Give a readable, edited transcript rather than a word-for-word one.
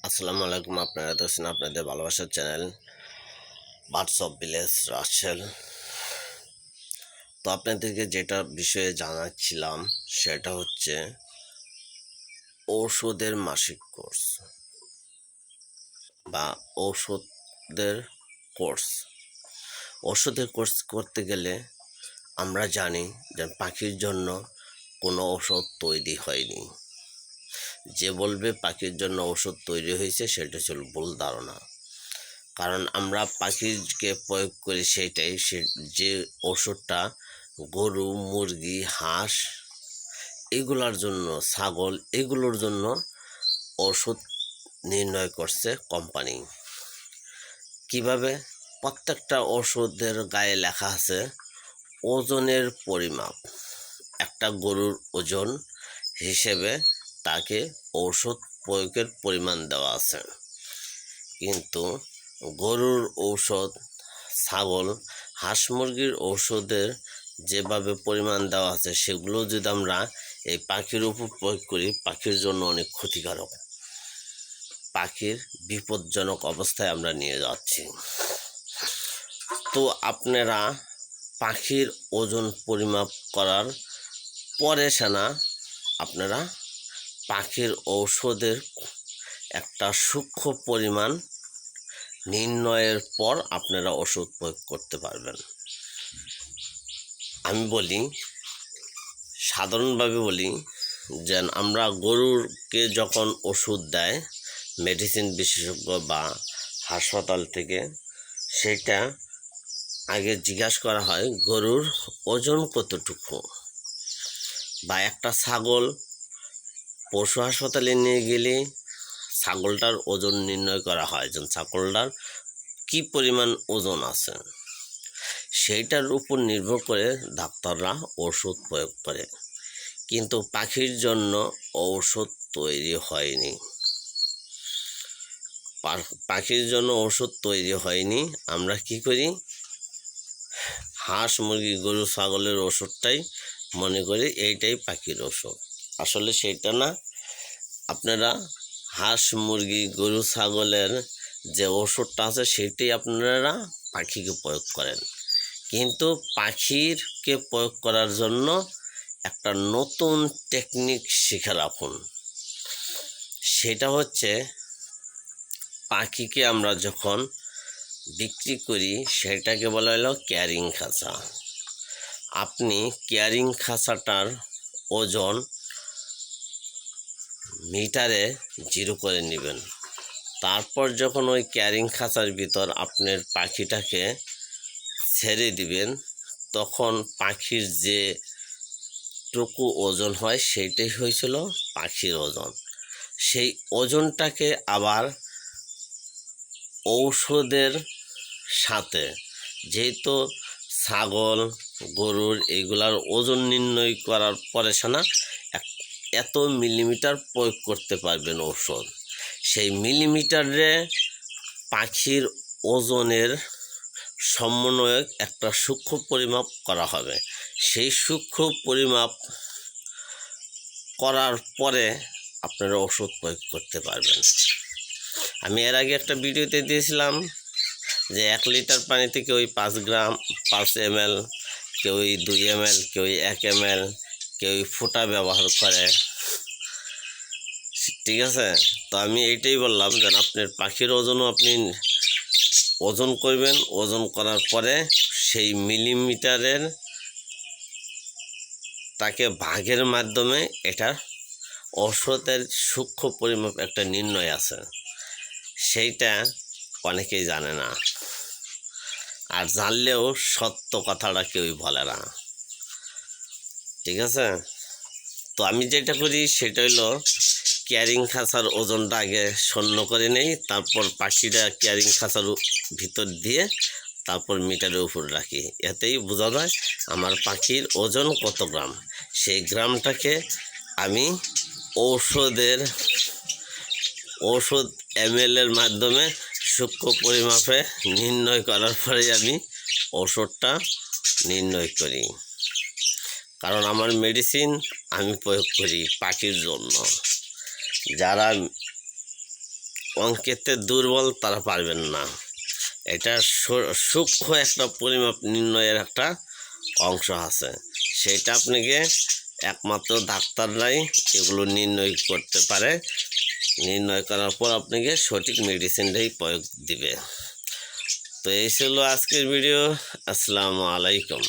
আসসালামু আলাইকুম। আপনারা দেখছেন আপনাদের ভালোবাসার channel birds of village Rasel. তো আপনাদেরকে যেটা বিষয়ে জানাচ্ছিলাম সেটা হচ্ছে ঔষধের মাসিক কোর্স বা ঔষধের কোর্স। ঔষধের কোর্স করতে গেলে আমরা জানি যে পাখির জন্য কোনো ঔষধ তৈরি হয়নি। যে বলবে পাখির জন্য ঔষধ তৈরি হয়েছে সেটা ছিল ভুল ধারণা। কারণ আমরা পাখিকে প্রয়োগ করি সেইটাই, যে ওষুধটা গরু, মুরগি, হাঁস এগুলোর জন্য, ছাগল এগুলোর জন্য ওষুধ নির্ণয় করছে কোম্পানি। কিভাবে? প্রত্যেকটা ওষুধের গায়ে লেখা আছে ওজনের পরিমাপ। একটা গরুর ওজন হিসেবে তাকে ঔষধ প্রয়োগের পরিমাণ দেওয়া আছে। কিন্তু গরুর ঔষধ, ছাগল, হাঁস মুরগির ঔষধের যেভাবে পরিমাণ দেওয়া আছে সেগুলো যদি আমরা এই পাখির উপর প্রয়োগ করি, পাখির জন্য অনেক ক্ষতিকারক। পাখির বিপজ্জনক অবস্থায় আমরা নিয়ে যাচ্ছি। তো আপনারা পাখির ওজন পরিমাপ করার পরে সেনা আপনারা পাখির ঔষধের একটা সূক্ষ্ম পরিমাণ নির্ণয়ের পর আপনারা ওষুধ প্রয়োগ করতে পারবেন। আমি বলি, সাধারণভাবে বলি যে আমরা গরুরকে যখন ওষুধ দেয় মেডিসিন বিশেষজ্ঞ বা হাসপাতাল থেকে, সেটা আগে জিজ্ঞাসা করা হয় গরুর ওজন কতটুকু। বা একটা ছাগল পশু হাসপাতালে নিয়ে গেলে ছাগলটার ওজন নির্ণয় করা হয় যে ছাগলটার কি পরিমাণ ওজন আছে, সেইটার উপর নির্ভর করে ডাক্তাররা ওষুধ প্রয়োগ করে। কিন্তু পাখির জন্য ঔষধ তৈরি হয়নি। পাখির জন্য ওষুধ তৈরি হয়নি। আমরা কি করি? হাঁস, মুরগি, গরু, ছাগলের ওষুধটাই মনে করি এইটাই পাখির ওষুধ। আসলে সেটা না। আপনারা হাঁস, মুরগি, গরু, ছাগলের যে ওষুধটা আছে সেটাই আপনারা পাখিকে প্রয়োগ করেন। কিন্তু পাখিরকে প্রয়োগ করার জন্য একটা নতুন টেকনিক শিখে রাখুন। সেটা হচ্ছে পাখিকে আমরা যখন বিক্রি করি সেটাকে বলা হলো ক্যারিং খাঁচা। আপনি ক্যারিং খাঁচাটার ওজন মিটারে 0 করে নেবেন। তারপর যখন ওই ক্যারিং খাঁচার ভিতর আপনার পাখিটাকে ছেড়ে দিবেন, তখন পাখির যে টুকু ওজন হয় সেইটাই হয়েছিল পাখির ওজন। সেই ওজনটাকে আবার ঔষধের সাথে, যেহেতু ছাগল, গরুর এইগুলার ওজন নির্ণয় করার পরে সেনা এত মিলিমিটার প্রয়োগ করতে পারবেন ঔষধ। সেই মিলিমিটারে পাখির ওজনের সমন্বয়ক একটা সূক্ষ্ম পরিমাপ করা হবে। সেই সূক্ষ্ম পরিমাপ করার পরে আপনারা ওষুধ প্রয়োগ করতে পারবেন। আমি এর আগে একটা ভিডিওতে দিয়েছিলাম যে 1 লিটার পানি থেকে ওই 5 গ্রাম, 5 ml, কেউ 2 ml, কেউ 1 ml, কেউ ফোঁটা ব্যবহার করে। ঠিক আছে? তো আমি এইটাই বললাম যে আপনার পাখির ওজনও আপনি ওজন করবেন। ওজন করার পরে সেই মিলিমিটারের তাকে ভাগের মাধ্যমে এটা ঔষধের সূক্ষ্ম পরিমাপ একটা নির্ণয় আছে, সেইটা অনেকেই জানে না। আর জানলেও সত্য কথাটা কেউই বলে না। ঠিক আছে? তো আমি যেটা করি সেটা হলো ক্যারিং খাঁচার ওজনটা আগে শূন্য করে নেই, তারপর পাখিটা ক্যারিং খাঁচার ভিতর দিয়ে তারপর মিটারের উপর রাখি। এতেই বোঝা যায় আমার পাখির ওজন কত গ্রাম। সেই গ্রামটাকে আমি ঔষধ ml মাধ্যমে সূক্ষ্ম পরিমাপে নির্ণয় করার পরে আমি ঔষধটা নির্ণয় করি। কারণ আমার মেডিসিন আমি প্রয়োগ করি পাখির জন্য। যারা অঙ্কেতে দুর্বল তারা পারবেন না। এটা সূক্ষ্ম একটা পরিমাপ নির্ণয়ের একটা অংশ আছে, সেটা আপনাকে একমাত্র ডাক্তাররাই এগুলো নির্ণয় করতে পারে। নির্ণয় করার পর আপনাকে সঠিক মেডিসিনটাই প্রয়োগ দিবে। তো এই ছিল আজকের ভিডিও। আসসালামু আলাইকুম।